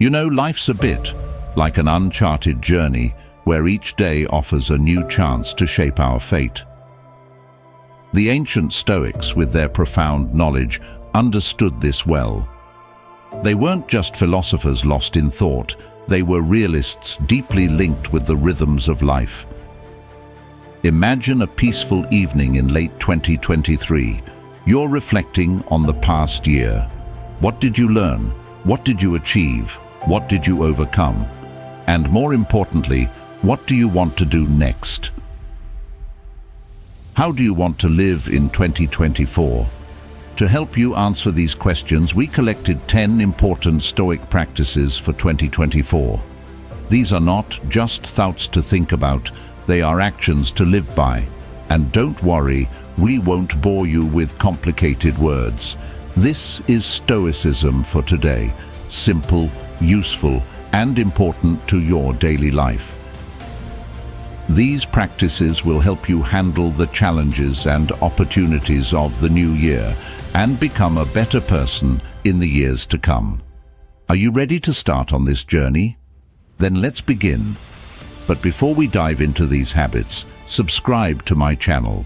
You know, life's a bit like an uncharted journey where each day offers a new chance to shape our fate. The ancient Stoics, with their profound knowledge, understood this well. They weren't just philosophers lost in thought, they were realists deeply linked with the rhythms of life. Imagine a peaceful evening in late 2023. You're reflecting on the past year. What did you learn? What did you achieve? What did you overcome? And more importantly, what do you want to do next? How do you want to live in 2024? To help you answer these questions, we collected 10 important Stoic practices for 2024. These are not just thoughts to think about, they are actions to live by. And don't worry, we won't bore you with complicated words. This is Stoicism for today, simple, useful, and important to your daily life. These practices will help you handle the challenges and opportunities of the new year and become a better person in the years to come. Are you ready to start on this journey? Then let's begin. But before we dive into these habits, subscribe to my channel.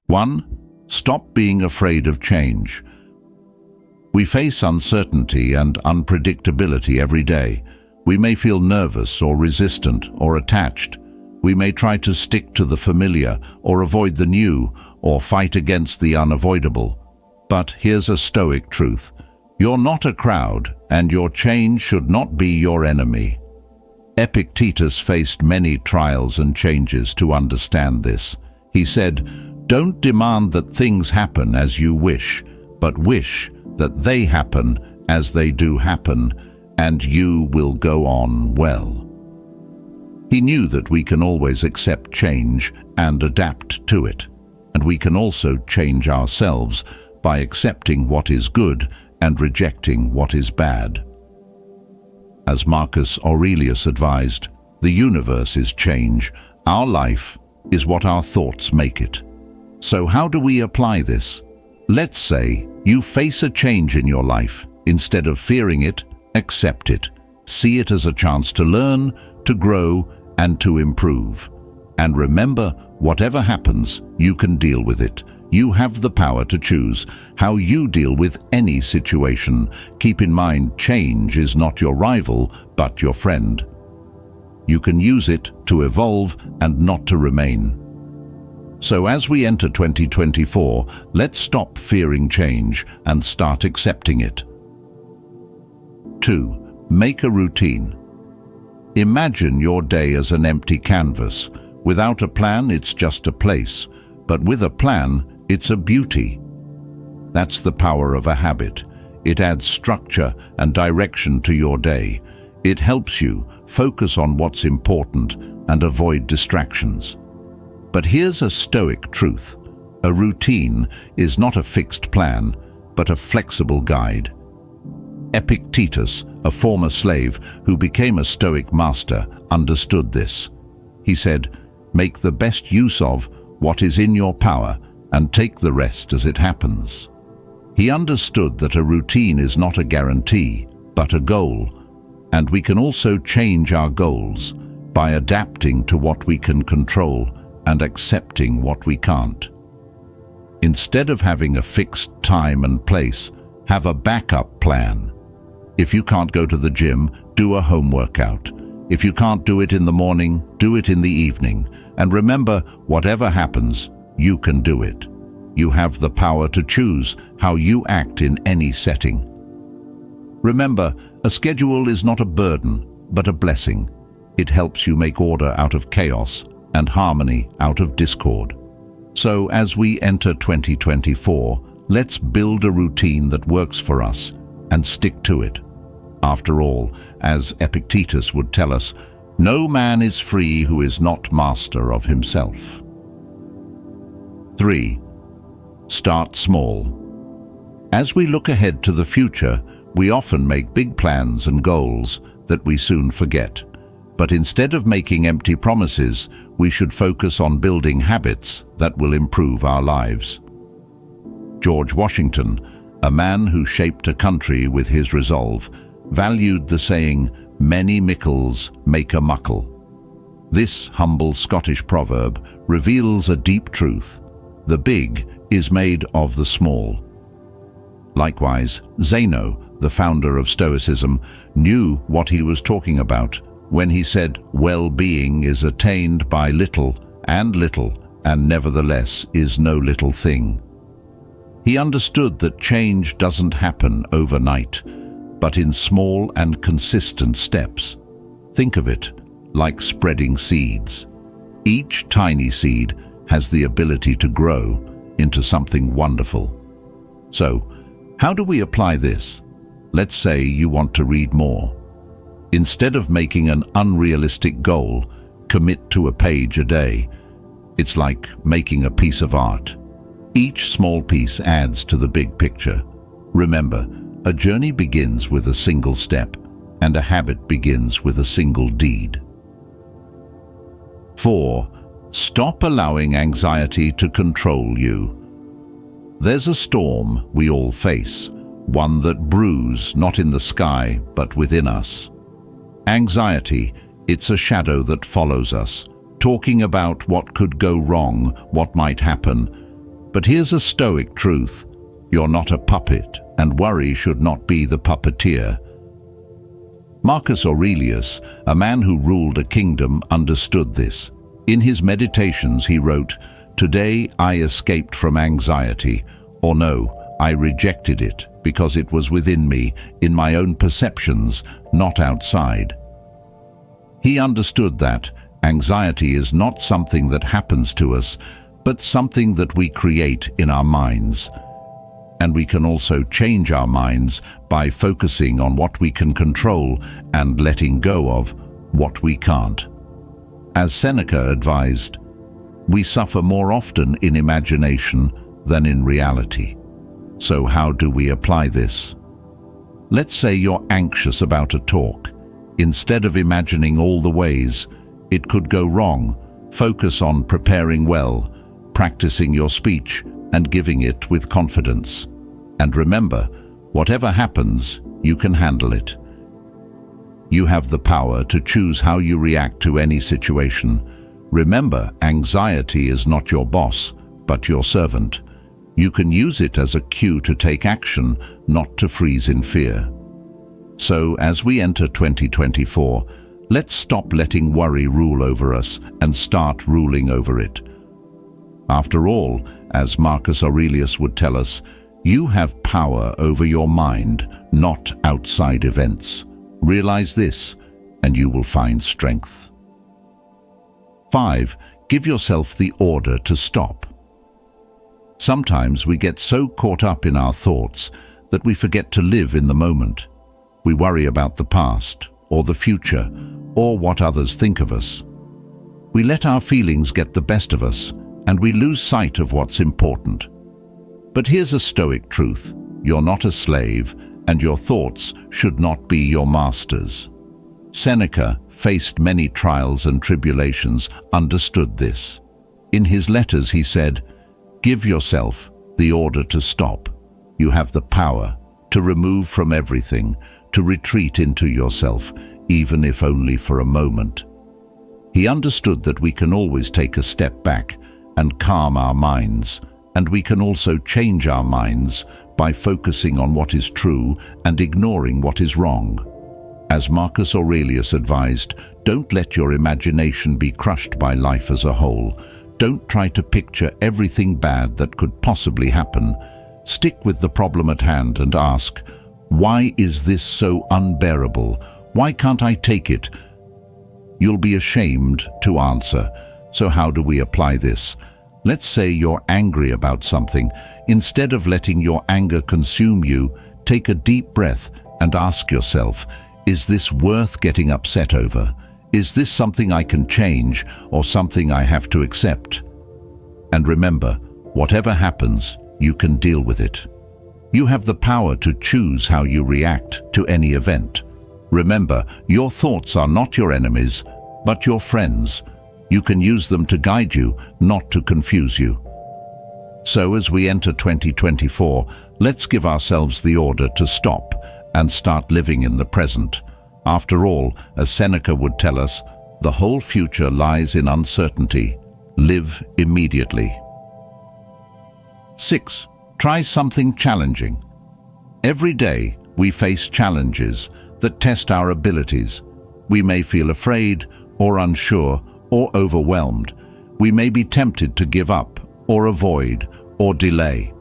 1. Stop being afraid of change. We face uncertainty and unpredictability every day. We may feel nervous or resistant or attached. We may try to stick to the familiar or avoid the new or fight against the unavoidable. But here's a Stoic truth. You're not a crowd, and your change should not be your enemy. Epictetus faced many trials and changes to understand this. He said, "Don't demand that things happen as you wish, but wish that they happen as they do happen, and you will go on well." He knew that we can always accept change and adapt to it, and we can also change ourselves by accepting what is good and rejecting what is bad. As Marcus Aurelius advised, the universe is change. Our life is what our thoughts make it. So how do we apply this? Let's say you face a change in your life. Instead of fearing it, accept it. See it as a chance to learn, to grow, and to improve. And remember, whatever happens, you can deal with it. You have the power to choose how you deal with any situation. Keep in mind, change is not your rival, but your friend. You can use it to evolve and not to remain. So as we enter 2024, let's stop fearing change and start accepting it. 2. Make a routine. Imagine your day as an empty canvas. Without a plan, it's just a place. But with a plan, it's a beauty. That's the power of a habit. It adds structure and direction to your day. It helps you focus on what's important and avoid distractions. But here's a Stoic truth. A routine is not a fixed plan, but a flexible guide. Epictetus, a former slave who became a Stoic master, understood this. He said, "Make the best use of what is in your power and take the rest as it happens." He understood that a routine is not a guarantee, but a goal, and we can also change our goals by adapting to what we can control and accepting what we can't. Instead of having a fixed time and place, have a backup plan. If you can't go to the gym, do a home workout. If you can't do it in the morning, do it in the evening. And remember, whatever happens, you can do it. You have the power to choose how you act in any setting. Remember, a schedule is not a burden, but a blessing. It helps you make order out of chaos and harmony out of discord. So as we enter 2024, let's build a routine that works for us and stick to it. After all, as Epictetus would tell us, no man is free who is not master of himself. 3. Start small. As we look ahead to the future, we often make big plans and goals that we soon forget. But instead of making empty promises, we should focus on building habits that will improve our lives. George Washington, a man who shaped a country with his resolve, valued the saying, "Many mickles make a muckle." This humble Scottish proverb reveals a deep truth: the big is made of the small. Likewise, Zeno, the founder of Stoicism, knew what he was talking about when he said, "Well-being is attained by little, and nevertheless is no little thing." He understood that change doesn't happen overnight, but in small and consistent steps. Think of it like spreading seeds. Each tiny seed has the ability to grow into something wonderful. So, how do we apply this? Let's say you want to read more. Instead of making an unrealistic goal, commit to a page a day. It's like making a piece of art. Each small piece adds to the big picture. Remember, a journey begins with a single step, and a habit begins with a single deed. 4. Stop allowing anxiety to control you. There's a storm we all face, one that brews not in the sky but within us. Anxiety, it's a shadow that follows us, talking about what could go wrong, what might happen. But here's a Stoic truth: you're not a puppet, and worry should not be the puppeteer. Marcus Aurelius, a man who ruled a kingdom, understood this. In his meditations he wrote, "Today I escaped from anxiety," or no, I rejected it because it was within me, in my own perceptions, not outside. He understood that anxiety is not something that happens to us, but something that we create in our minds. And we can also change our minds by focusing on what we can control and letting go of what we can't. As Seneca advised, we suffer more often in imagination than in reality. So how do we apply this? Let's say you're anxious about a talk. Instead of imagining all the ways it could go wrong, focus on preparing well, practicing your speech, and giving it with confidence. And remember, whatever happens, you can handle it. You have the power to choose how you react to any situation. Remember, anxiety is not your boss, but your servant. You can use it as a cue to take action, not to freeze in fear. So, as we enter 2024, let's stop letting worry rule over us and start ruling over it. After all, as Marcus Aurelius would tell us, you have power over your mind, not outside events. Realize this, and you will find strength. 5. Give yourself the order to stop. Sometimes we get so caught up in our thoughts that we forget to live in the moment. We worry about the past, or the future, or what others think of us. We let our feelings get the best of us, and we lose sight of what's important. But here's a Stoic truth: you're not a slave, and your thoughts should not be your masters. Seneca faced many trials and tribulations, understood this. In his letters he said, "Give yourself the order to stop. You have the power to remove from everything, to retreat into yourself, even if only for a moment." He understood that we can always take a step back and calm our minds, and we can also change our minds by focusing on what is true and ignoring what is wrong. As Marcus Aurelius advised, don't let your imagination be crushed by life as a whole. Don't try to picture everything bad that could possibly happen. Stick with the problem at hand and ask, why is this so unbearable? Why can't I take it? You'll be ashamed to answer. So how do we apply this? Let's say you're angry about something. Instead of letting your anger consume you, take a deep breath and ask yourself, is this worth getting upset over? Is this something I can change or something I have to accept? And remember, whatever happens, you can deal with it. You have the power to choose how you react to any event. Remember, your thoughts are not your enemies, but your friends. You can use them to guide you, not to confuse you. So as we enter 2024, let's give ourselves the order to stop and start living in the present. After all, as Seneca would tell us, the whole future lies in uncertainty. Live immediately. 6. Try something challenging. Every day, we face challenges that test our abilities. We may feel afraid or unsure or overwhelmed. We may be tempted to give up or avoid or delay.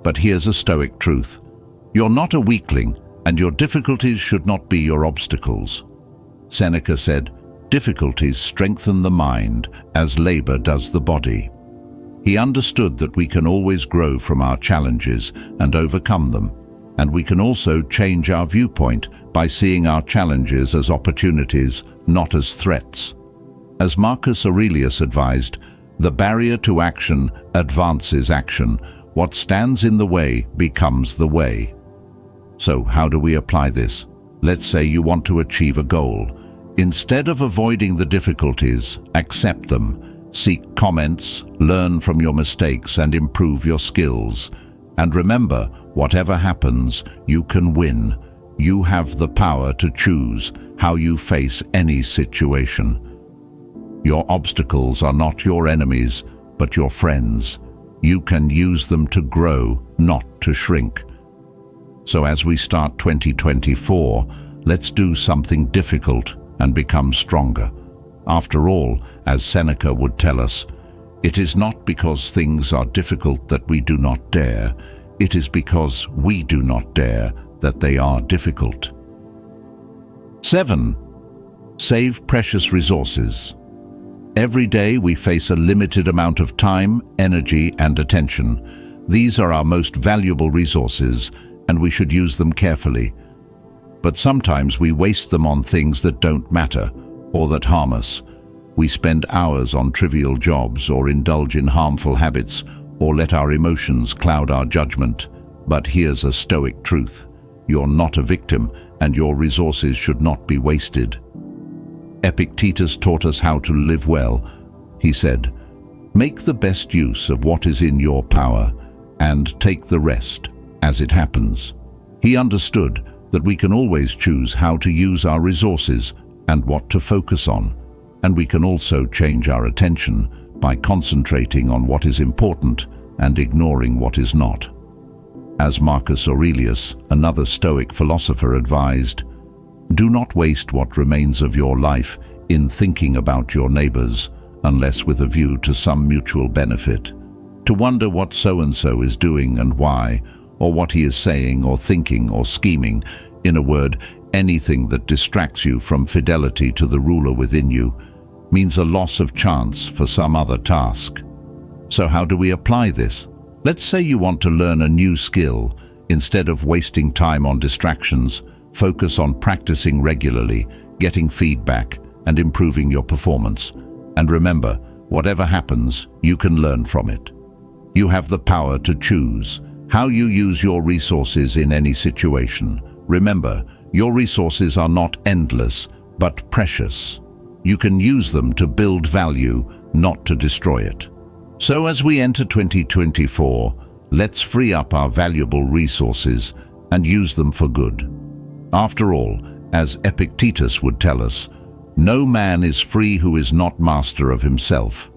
But here's a Stoic truth. You're not a weakling, and your difficulties should not be your obstacles. Seneca said, "Difficulties strengthen the mind as labor does the body." He understood that we can always grow from our challenges and overcome them, and we can also change our viewpoint by seeing our challenges as opportunities, not as threats. As Marcus Aurelius advised, the barrier to action advances action. What stands in the way becomes the way. So how do we apply this? Let's say you want to achieve a goal. Instead of avoiding the difficulties, accept them. Seek comments, learn from your mistakes, and improve your skills. And remember, whatever happens, you can win. You have the power to choose how you face any situation. Your obstacles are not your enemies, but your friends. You can use them to grow, not to shrink. So as we start 2024, let's do something difficult and become stronger. After all, as Seneca would tell us, it is not because things are difficult that we do not dare. It is because we do not dare that they are difficult. 7. Save precious resources. Every day we face a limited amount of time, energy, and attention. These are our most valuable resources, and we should use them carefully. But sometimes we waste them on things that don't matter or that harm us. We spend hours on trivial jobs or indulge in harmful habits or let our emotions cloud our judgment. But here's a Stoic truth. You're not a victim, and your resources should not be wasted. Epictetus taught us how to live well. He said, "Make the best use of what is in your power, and take the rest as it happens." He understood that we can always choose how to use our resources and what to focus on, and we can also change our attention by concentrating on what is important and ignoring what is not. As Marcus Aurelius, another Stoic philosopher, advised, "Do not waste what remains of your life in thinking about your neighbors, unless with a view to some mutual benefit. To wonder what so-and-so is doing and why, or what he is saying or thinking or scheming. In a word, anything that distracts you from fidelity to the ruler within you means a loss of chance for some other task." So how do we apply this? Let's say you want to learn a new skill. Instead of wasting time on distractions, focus on practicing regularly, getting feedback, and improving your performance. And remember, whatever happens, you can learn from it. You have the power to choose how you use your resources in any situation. Remember, your resources are not endless, but precious. You can use them to build value, not to destroy it. So as we enter 2024, let's free up our valuable resources and use them for good. After all, as Epictetus would tell us, no man is free who is not master of himself.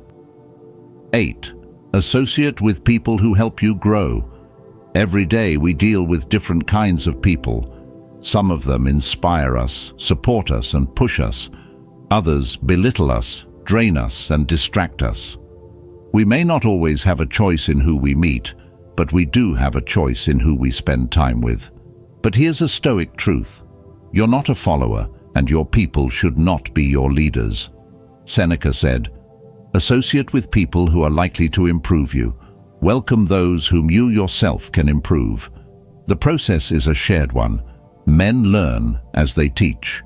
8. Associate with people who help you grow. Every day we deal with different kinds of people. Some of them inspire us, support us, and push us. Others belittle us, drain us, and distract us. We may not always have a choice in who we meet, but we do have a choice in who we spend time with. But here's a Stoic truth. You're not a follower, and your people should not be your leaders. Seneca said, "Associate with people who are likely to improve you. Welcome those whom you yourself can improve." The process is a shared one. Men learn as they teach.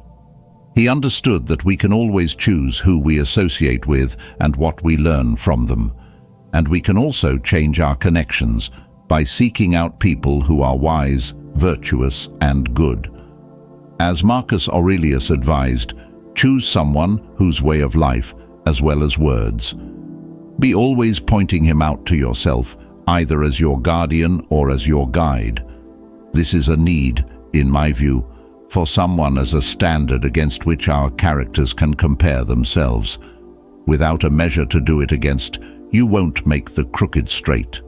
He understood that we can always choose who we associate with and what we learn from them. And we can also change our connections by seeking out people who are wise, virtuous, and good. As Marcus Aurelius advised, choose someone whose way of life, as well as words. Be always pointing him out to yourself, either as your guardian or as your guide. This is a need in my view, for someone as a standard against which our characters can compare themselves. Without a measure to do it against, you won't make the crooked straight.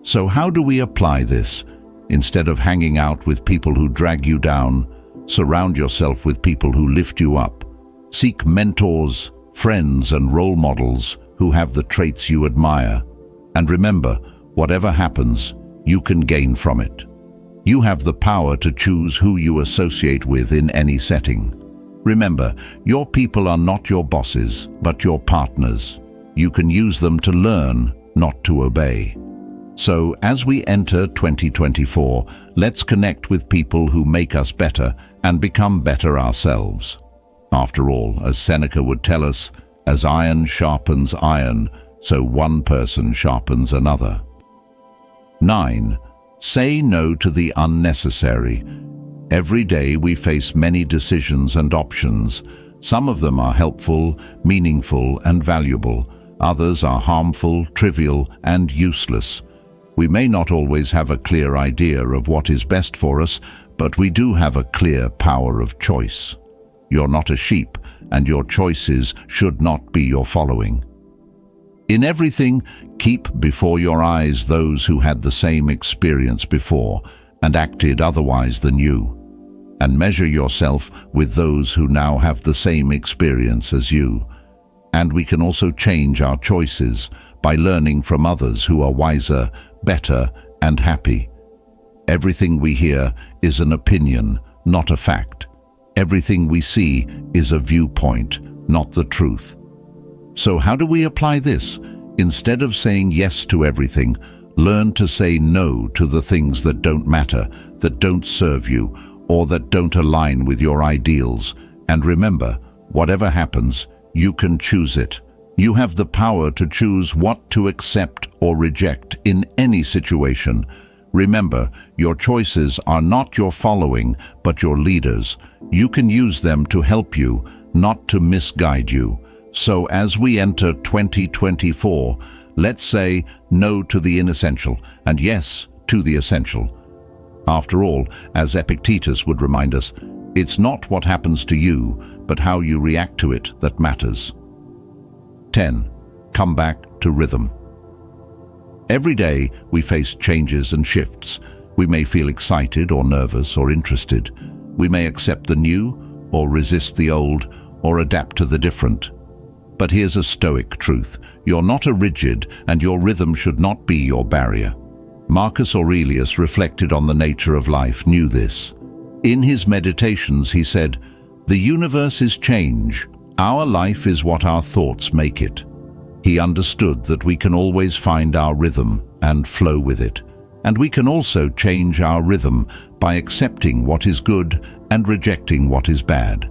So how do we apply this? Instead of hanging out with people who drag you down, surround yourself with people who lift you up. Seek mentors, friends, and role models who have the traits you admire. And remember, whatever happens, you can gain from it. You have the power to choose who you associate with in any setting. Remember, your people are not your bosses, but your partners. You can use them to learn, not to obey. So, as we enter 2024, let's connect with people who make us better and become better ourselves. After all, as Seneca would tell us, as iron sharpens iron, so one person sharpens another. 9. Say no to the unnecessary. Every day we face many decisions and options. Some of them are helpful, meaningful, and valuable. Others are harmful, trivial, and useless. We may not always have a clear idea of what is best for us, but we do have a clear power of choice. You're not a sheep, and your choices should not be your following. In everything, keep before your eyes those who had the same experience before and acted otherwise than you, and measure yourself with those who now have the same experience as you. And we can also change our choices by learning from others who are wiser, better, and happy. Everything we hear is an opinion, not a fact. Everything we see is a viewpoint, not the truth. So how do we apply this? Instead of saying yes to everything, learn to say no to the things that don't matter, that don't serve you, or that don't align with your ideals. And remember, whatever happens, you can choose it. You have the power to choose what to accept or reject in any situation. Remember, your choices are not your following, but your leaders. You can use them to help you, not to misguide you. So as we enter 2024, let's say no to the inessential and yes to the essential. After all, as Epictetus would remind us, it's not what happens to you, but how you react to it that matters. 10. Come back to rhythm. Every day we face changes and shifts. We may feel excited or nervous or interested. We may accept the new or resist the old or adapt to the different. But here's a Stoic truth. You're not a rigid, and your rhythm should not be your barrier. Marcus Aurelius reflected on the nature of life, knew this. In his meditations he said, "The universe is change. Our life is what our thoughts make it." He understood that we can always find our rhythm and flow with it. And we can also change our rhythm by accepting what is good and rejecting what is bad.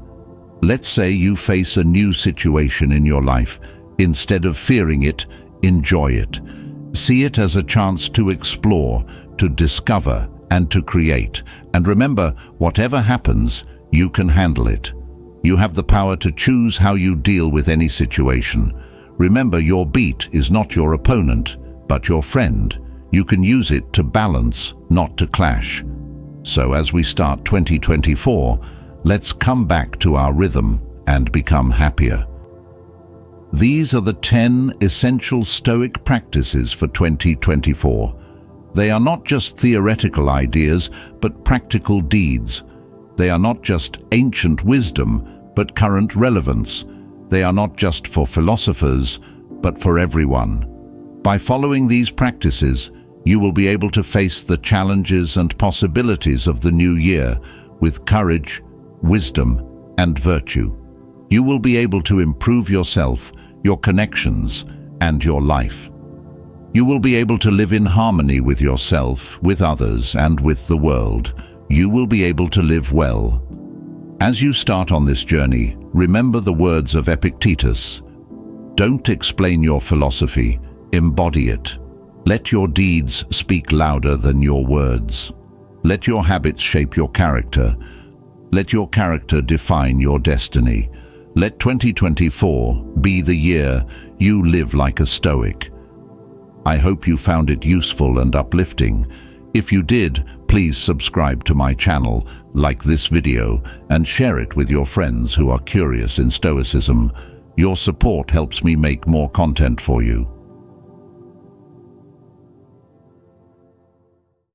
Let's say you face a new situation in your life. Instead of fearing it, enjoy it. See it as a chance to explore, to discover, and to create. And remember, whatever happens, you can handle it. You have the power to choose how you deal with any situation. Remember, your beat is not your opponent, but your friend. You can use it to balance, not to clash. So as we start 2024, let's come back to our rhythm and become happier. These are the 10 essential Stoic practices for 2024. They are not just theoretical ideas, but practical deeds. They are not just ancient wisdom, but current relevance. They are not just for philosophers, but for everyone. By following these practices, you will be able to face the challenges and possibilities of the new year with courage, wisdom, and virtue. You will be able to improve yourself, your connections, and your life. You will be able to live in harmony with yourself, with others, and with the world. You will be able to live well. As you start on this journey, remember the words of Epictetus. Don't explain your philosophy, embody it. Let your deeds speak louder than your words. Let your habits shape your character. Let your character define your destiny. Let 2024 be the year you live like a Stoic. I hope you found it useful and uplifting. If you did, please subscribe to my channel, like this video, and share it with your friends who are curious in Stoicism. Your support helps me make more content for you.